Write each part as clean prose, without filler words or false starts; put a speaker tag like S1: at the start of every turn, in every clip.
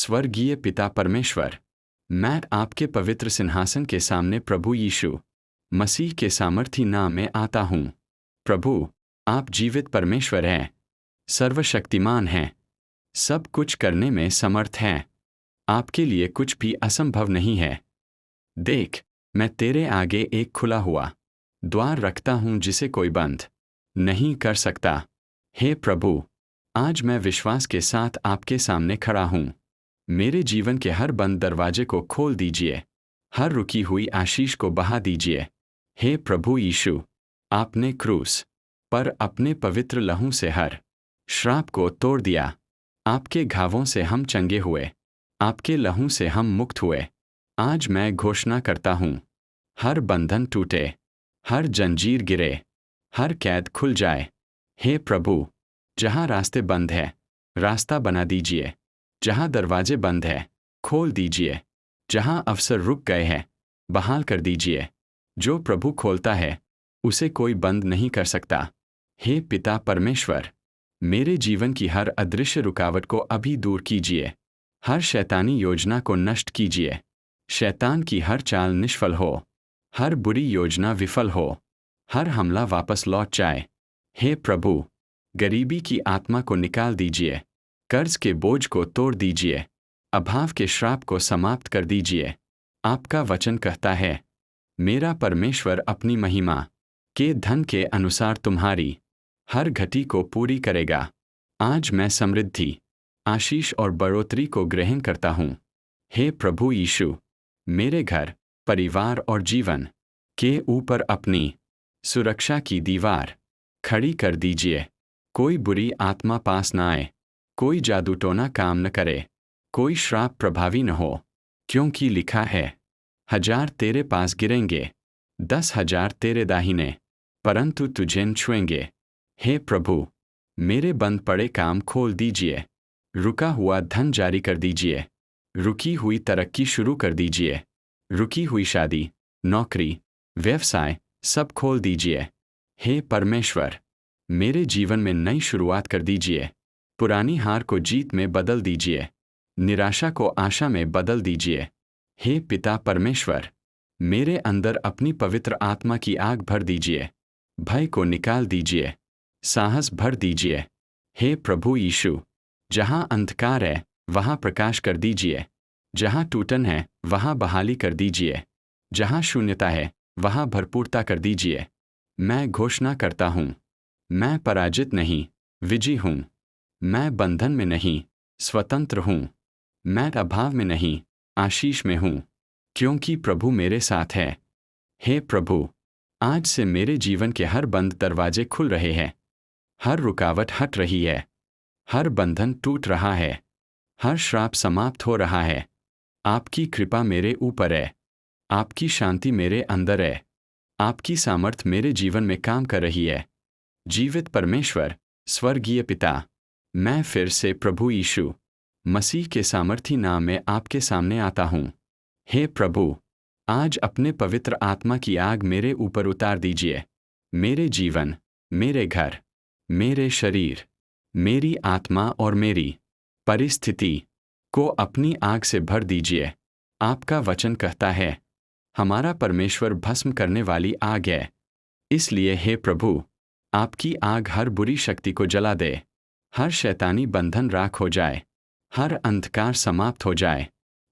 S1: स्वर्गीय पिता परमेश्वर, मैं आपके पवित्र सिंहासन के सामने प्रभु यीशु मसीह के सामर्थी नाम में आता हूँ। प्रभु, आप जीवित परमेश्वर हैं, सर्वशक्तिमान हैं, सब कुछ करने में समर्थ हैं। आपके लिए कुछ भी असंभव नहीं है। देख, मैं तेरे आगे एक खुला हुआ द्वार रखता हूँ जिसे कोई बंद नहीं कर सकता। हे प्रभु, आज मैं विश्वास के साथ आपके सामने खड़ा हूँ। मेरे जीवन के हर बंद दरवाजे को खोल दीजिए, हर रुकी हुई आशीष को बहा दीजिए। हे प्रभु यीशु, आपने क्रूस पर अपने पवित्र लहू से हर श्राप को तोड़ दिया। आपके घावों से हम चंगे हुए, आपके लहू से हम मुक्त हुए। आज मैं घोषणा करता हूँ, हर बंधन टूटे, हर जंजीर गिरे, हर कैद खुल जाए। हे प्रभु, जहाँ रास्ते बंद है, रास्ता बना दीजिए। जहाँ दरवाजे बंद है, खोल दीजिए। जहाँ अवसर रुक गए हैं, बहाल कर दीजिए। जो प्रभु खोलता है, उसे कोई बंद नहीं कर सकता। हे पिता परमेश्वर, मेरे जीवन की हर अदृश्य रुकावट को अभी दूर कीजिए। हर शैतानी योजना को नष्ट कीजिए। शैतान की हर चाल निष्फल हो, हर बुरी योजना विफल हो, हर हमला वापस लौट जाए। हे प्रभु, गरीबी की आत्मा को निकाल दीजिए, कर्ज के बोझ को तोड़ दीजिए, अभाव के श्राप को समाप्त कर दीजिए। आपका वचन कहता है, मेरा परमेश्वर अपनी महिमा के धन के अनुसार तुम्हारी हर घटी को पूरी करेगा। आज मैं समृद्धि, आशीष और बढ़ोतरी को ग्रहण करता हूँ। हे प्रभु यीशु, मेरे घर, परिवार और जीवन के ऊपर अपनी सुरक्षा की दीवार खड़ी कर दीजिए। कोई बुरी आत्मा पास न आए, कोई जादू टोना काम न करे, कोई श्राप प्रभावी न हो, क्योंकि लिखा है, 1000 तेरे पास गिरेंगे, 10,000 तेरे दाहिने, परंतु तुझे न छुएंगे। हे प्रभु, मेरे बंद पड़े काम खोल दीजिए, रुका हुआ धन जारी कर दीजिए, रुकी हुई तरक्की शुरू कर दीजिए, रुकी हुई शादी, नौकरी, व्यवसाय सब खोल दीजिए। हे परमेश्वर, मेरे जीवन में नई शुरुआत कर दीजिए। पुरानी हार को जीत में बदल दीजिए, निराशा को आशा में बदल दीजिए। हे पिता परमेश्वर, मेरे अंदर अपनी पवित्र आत्मा की आग भर दीजिए, भय को निकाल दीजिए, साहस भर दीजिए। हे प्रभु यीशु, जहाँ अंधकार है, वहाँ प्रकाश कर दीजिए। जहाँ टूटन है, वहाँ बहाली कर दीजिए। जहाँ शून्यता है, वहाँ भरपूरता कर दीजिए। मैं घोषणा करता हूँ, मैं पराजित नहीं, विजयी हूँ। मैं बंधन में नहीं, स्वतंत्र हूँ। मैं अभाव में नहीं, आशीष में हूँ, क्योंकि प्रभु मेरे साथ है। हे प्रभु, आज से मेरे जीवन के हर बंद दरवाजे खुल रहे हैं, हर रुकावट हट रही है, हर बंधन टूट रहा है, हर श्राप समाप्त हो रहा है। आपकी कृपा मेरे ऊपर है, आपकी शांति मेरे अंदर है, आपकी सामर्थ मेरे जीवन में काम कर रही है। जीवित परमेश्वर, स्वर्गीय पिता, मैं फिर से प्रभु यीशु मसीह के सामर्थी नाम में आपके सामने आता हूँ। हे प्रभु, आज अपने पवित्र आत्मा की आग मेरे ऊपर उतार दीजिए। मेरे जीवन, मेरे घर, मेरे शरीर, मेरी आत्मा और मेरी परिस्थिति को अपनी आग से भर दीजिए। आपका वचन कहता है, हमारा परमेश्वर भस्म करने वाली आग है। इसलिए हे प्रभु, आपकी आग हर बुरी शक्ति को जला दे, हर शैतानी बंधन राख हो जाए, हर अंधकार समाप्त हो जाए।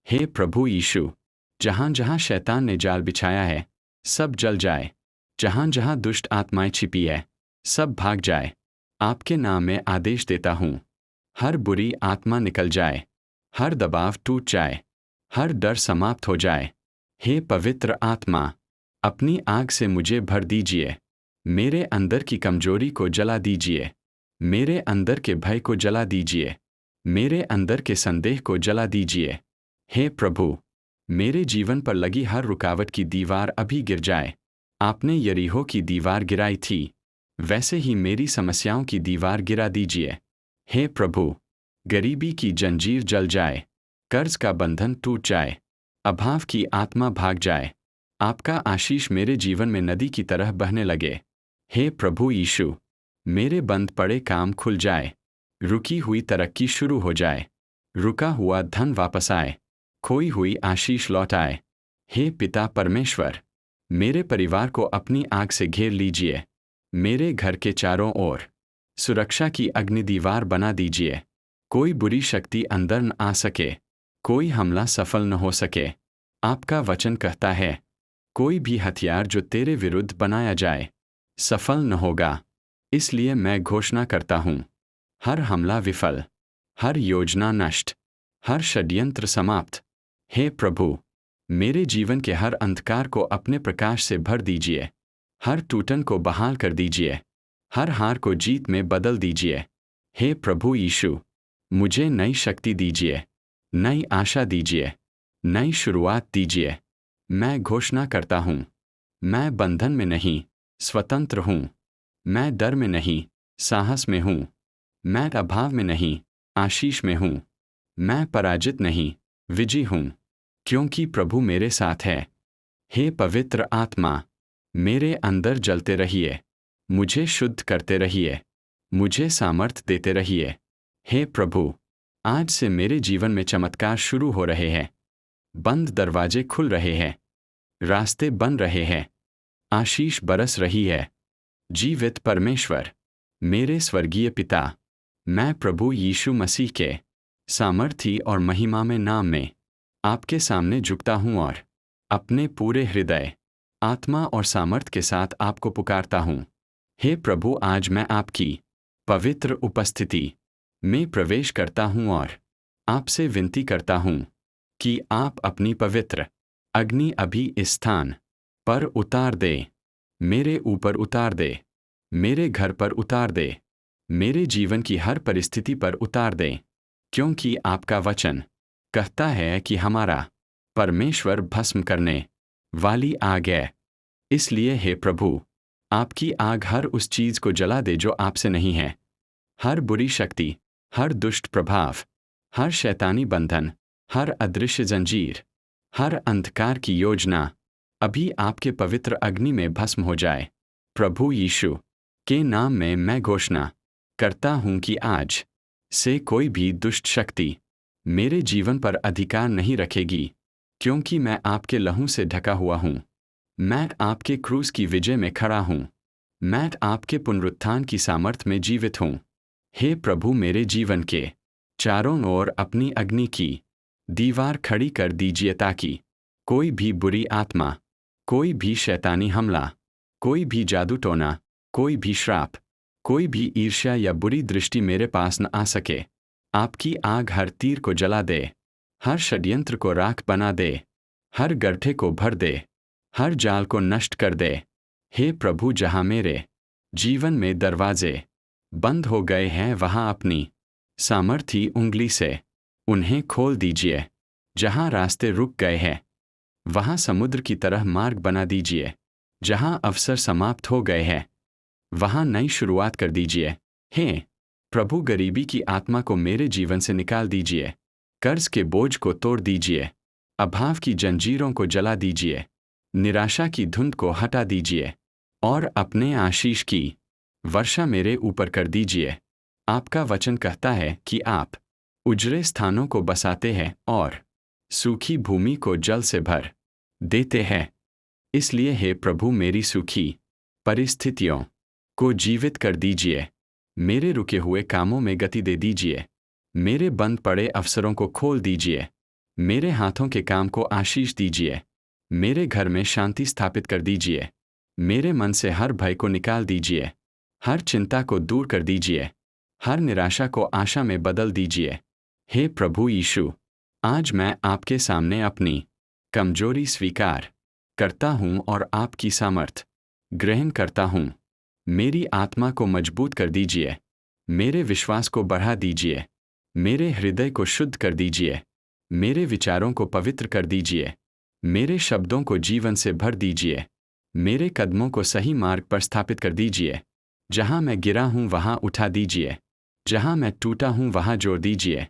S1: हे प्रभु यीशु, जहाँ जहाँ शैतान ने जाल बिछाया है, सब जल जाए। जहाँ जहाँ दुष्ट आत्माएं छिपी है, सब भाग जाए। आपके नाम में आदेश देता हूँ, हर बुरी आत्मा निकल जाए, हर दबाव टूट जाए, हर डर समाप्त हो जाए। हे पवित्र आत्मा, अपनी आग से मुझे भर दीजिए। मेरे अंदर की कमजोरी को जला दीजिए, मेरे अंदर के भय को जला दीजिए, मेरे अंदर के संदेह को जला दीजिए। हे प्रभु, मेरे जीवन पर लगी हर रुकावट की दीवार अभी गिर जाए। आपने यरीहो की दीवार गिराई थी, वैसे ही मेरी समस्याओं की दीवार गिरा दीजिए। हे प्रभु, गरीबी की जंजीर जल जाए, कर्ज का बंधन टूट जाए, अभाव की आत्मा भाग जाए। आपका आशीष मेरे जीवन में नदी की तरह बहने लगे। हे प्रभु यीशु, मेरे बंद पड़े काम खुल जाए, रुकी हुई तरक्की शुरू हो जाए, रुका हुआ धन वापस आए, खोई हुई आशीष लौट आए। हे पिता परमेश्वर, मेरे परिवार को अपनी आग से घेर लीजिए। मेरे घर के चारों ओर सुरक्षा की अग्नि दीवार बना दीजिए। कोई बुरी शक्ति अंदर न आ सके, कोई हमला सफल न हो सके। आपका वचन कहता है, कोई भी हथियार जो तेरे विरुद्ध बनाया जाए सफल न होगा। इसलिए मैं घोषणा करता हूँ, हर हमला विफल, हर योजना नष्ट, हर षड्यंत्र समाप्त। हे प्रभु, मेरे जीवन के हर अंधकार को अपने प्रकाश से भर दीजिए। हर टूटन को बहाल कर दीजिए, हर हार को जीत में बदल दीजिए। हे प्रभु यीशु, मुझे नई शक्ति दीजिए, नई आशा दीजिए, नई शुरुआत दीजिए। मैं घोषणा करता हूँ, मैं बंधन में नहीं, स्वतंत्र हूँ। मैं डर में नहीं, साहस में हूँ। मैं अभाव में नहीं, आशीष में हूँ। मैं पराजित नहीं, विजयी हूँ, क्योंकि प्रभु मेरे साथ है। हे पवित्र आत्मा, मेरे अंदर जलते रहिए, मुझे शुद्ध करते रहिए, मुझे सामर्थ देते रहिए। हे प्रभु, आज से मेरे जीवन में चमत्कार शुरू हो रहे हैं। बंद दरवाजे खुल रहे हैं, रास्ते बन रहे हैं, आशीष बरस रही है। जीवित परमेश्वर, मेरे स्वर्गीय पिता, मैं प्रभु यीशु मसीह के सामर्थी और महिमा में नाम में आपके सामने झुकता हूँ और अपने पूरे हृदय, आत्मा और सामर्थ के साथ आपको पुकारता हूँ। हे प्रभु, आज मैं आपकी पवित्र उपस्थिति में प्रवेश करता हूँ और आपसे विनती करता हूँ कि आप अपनी पवित्र अग्नि अभी इस स्थान पर उतार दे, मेरे ऊपर उतार दे, मेरे घर पर उतार दे, मेरे जीवन की हर परिस्थिति पर उतार दे, क्योंकि आपका वचन कहता है कि हमारा परमेश्वर भस्म करने वाली आग है। इसलिए हे प्रभु, आपकी आग हर उस चीज को जला दे जो आपसे नहीं है। हर बुरी शक्ति, हर दुष्ट प्रभाव, हर शैतानी बंधन, हर अदृश्य जंजीर, हर अंधकार की योजना अभी आपके पवित्र अग्नि में भस्म हो जाए। प्रभु यीशु के नाम में मैं घोषणा करता हूँ कि आज से कोई भी दुष्ट शक्ति मेरे जीवन पर अधिकार नहीं रखेगी, क्योंकि मैं आपके लहू से ढका हुआ हूँ। मैं आपके क्रूस की विजय में खड़ा हूँ। मैं आपके पुनरुत्थान की सामर्थ में जीवित हूँ। हे प्रभु, मेरे जीवन के चारों ओर अपनी अग्नि की दीवार खड़ी कर दीजिए, ताकि कोई भी बुरी आत्मा, कोई भी शैतानी हमला, कोई भी जादू टोना, कोई भी श्राप, कोई भी ईर्ष्या या बुरी दृष्टि मेरे पास न आ सके। आपकी आग हर तीर को जला दे, हर षड्यंत्र को राख बना दे, हर गड्ढे को भर दे, हर जाल को नष्ट कर दे। हे प्रभु, जहाँ मेरे जीवन में दरवाजे बंद हो गए हैं, वहाँ अपनी सामर्थी उंगली से उन्हें खोल दीजिए। जहाँ रास्ते रुक गए हैं, वहाँ समुद्र की तरह मार्ग बना दीजिए। जहाँ अवसर समाप्त हो गए हैं, वहाँ नई शुरुआत कर दीजिए। हे प्रभु, गरीबी की आत्मा को मेरे जीवन से निकाल दीजिए। कर्ज के बोझ को तोड़ दीजिए, अभाव की जंजीरों को जला दीजिए, निराशा की धुंध को हटा दीजिए और अपने आशीष की वर्षा मेरे ऊपर कर दीजिए। आपका वचन कहता है कि आप उजड़े स्थानों को बसाते हैं और सूखी भूमि को जल से भर देते हैं। इसलिए हे प्रभु, मेरी सूखी परिस्थितियों को जीवित कर दीजिए। मेरे रुके हुए कामों में गति दे दीजिए। मेरे बंद पड़े अवसरों को खोल दीजिए। मेरे हाथों के काम को आशीष दीजिए। मेरे घर में शांति स्थापित कर दीजिए। मेरे मन से हर भय को निकाल दीजिए। हर चिंता को दूर कर दीजिए। हर निराशा को आशा में बदल दीजिए। हे प्रभु यीशु, आज मैं आपके सामने अपनी कमजोरी स्वीकार करता हूँ और आपकी सामर्थ ग्रहण करता हूँ। मेरी आत्मा को मजबूत कर दीजिए। मेरे विश्वास को बढ़ा दीजिए। मेरे हृदय को शुद्ध कर दीजिए। मेरे विचारों को पवित्र कर दीजिए। मेरे शब्दों को जीवन से भर दीजिए। मेरे कदमों को सही मार्ग पर स्थापित कर दीजिए। जहाँ मैं गिरा हूँ वहाँ उठा दीजिए। जहाँ मैं टूटा हूँ वहाँ जोड़ दीजिए।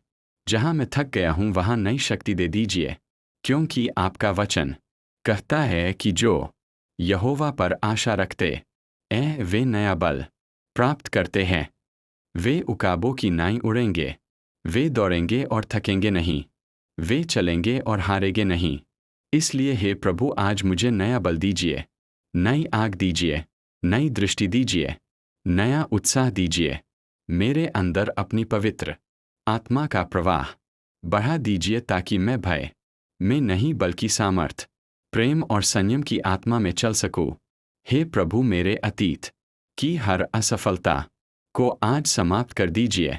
S1: जहाँ मैं थक गया हूँ वहाँ नई शक्ति दे दीजिए, क्योंकि आपका वचन कहता है कि जो यहोवा पर आशा रखते वे नया बल प्राप्त करते हैं। वे उकाबों की नाई उड़ेंगे, वे दौड़ेंगे और थकेंगे नहीं, वे चलेंगे और हारेंगे नहीं। इसलिए हे प्रभु, आज मुझे नया बल दीजिए, नई आग दीजिए, नई दृष्टि दीजिए, नया उत्साह दीजिए। मेरे अंदर अपनी पवित्र आत्मा का प्रवाह बढ़ा दीजिए ताकि मैं भय में नहीं बल्कि सामर्थ, प्रेम और संयम की आत्मा में चल सकूं। हे प्रभु, मेरे अतीत की हर असफलता को आज समाप्त कर दीजिए,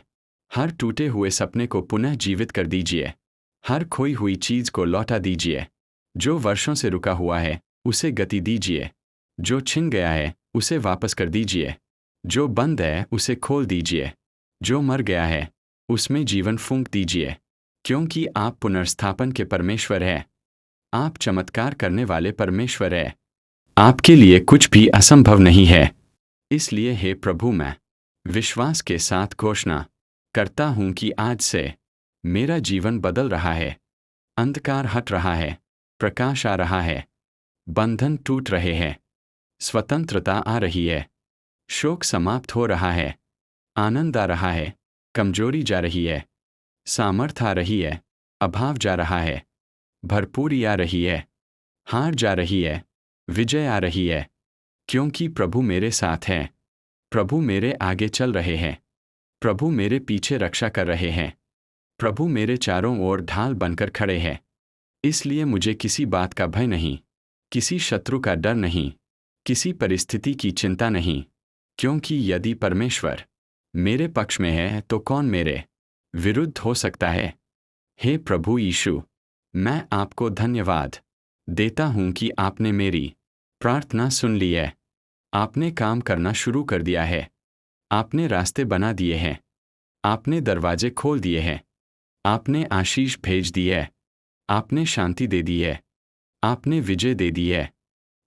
S1: हर टूटे हुए सपने को पुनः जीवित कर दीजिए, हर खोई हुई चीज को लौटा दीजिए। जो वर्षों से रुका हुआ है उसे गति दीजिए, जो छिन गया है उसे वापस कर दीजिए, जो बंद है उसे खोल दीजिए, जो मर गया है उसमें जीवन फूंक दीजिए। क्योंकि आप पुनर्स्थापन के परमेश्वर हैं, आप चमत्कार करने वाले परमेश्वर हैं। आपके लिए कुछ भी असंभव नहीं है। इसलिए हे प्रभु, मैं विश्वास के साथ घोषणा करता हूं कि आज से मेरा जीवन बदल रहा है। अंधकार हट रहा है, प्रकाश आ रहा है, बंधन टूट रहे हैं, स्वतंत्रता आ रही है, शोक समाप्त हो रहा है, आनंद आ रहा है, कमजोरी जा रही है, सामर्थ आ रही है, अभाव जा रहा है, भरपूरी आ रही है, हार जा रही है, विजय आ रही है। क्योंकि प्रभु मेरे साथ है, प्रभु मेरे आगे चल रहे हैं, प्रभु मेरे पीछे रक्षा कर रहे हैं, प्रभु मेरे चारों ओर ढाल बनकर खड़े हैं। इसलिए मुझे किसी बात का भय नहीं, किसी शत्रु का डर नहीं, किसी परिस्थिति की चिंता नहीं। क्योंकि यदि परमेश्वर मेरे पक्ष में है तो कौन मेरे विरुद्ध हो सकता है। हे प्रभु यीशु, मैं आपको धन्यवाद देता हूं कि आपने मेरी प्रार्थना सुन ली है। आपने काम करना शुरू कर दिया है, आपने रास्ते बना दिए हैं, आपने दरवाजे खोल दिए हैं, आपने आशीष भेज दी है, आपने शांति दे दी है, आपने विजय दे दी है।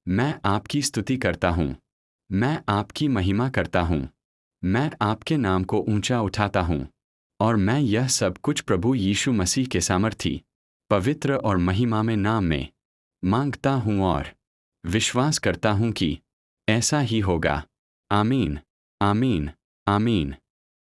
S1: मैं आपकी स्तुति करता हूँ, मैं आपकी महिमा करता हूँ, मैं आपके नाम को ऊंचा उठाता हूँ। और मैं यह सब कुछ प्रभु यीशु मसीह के सामर्थी, पवित्र और महिमामय नाम में मांगता हूँ और विश्वास करता हूँ कि ऐसा ही होगा। आमीन, आमीन, आमीन।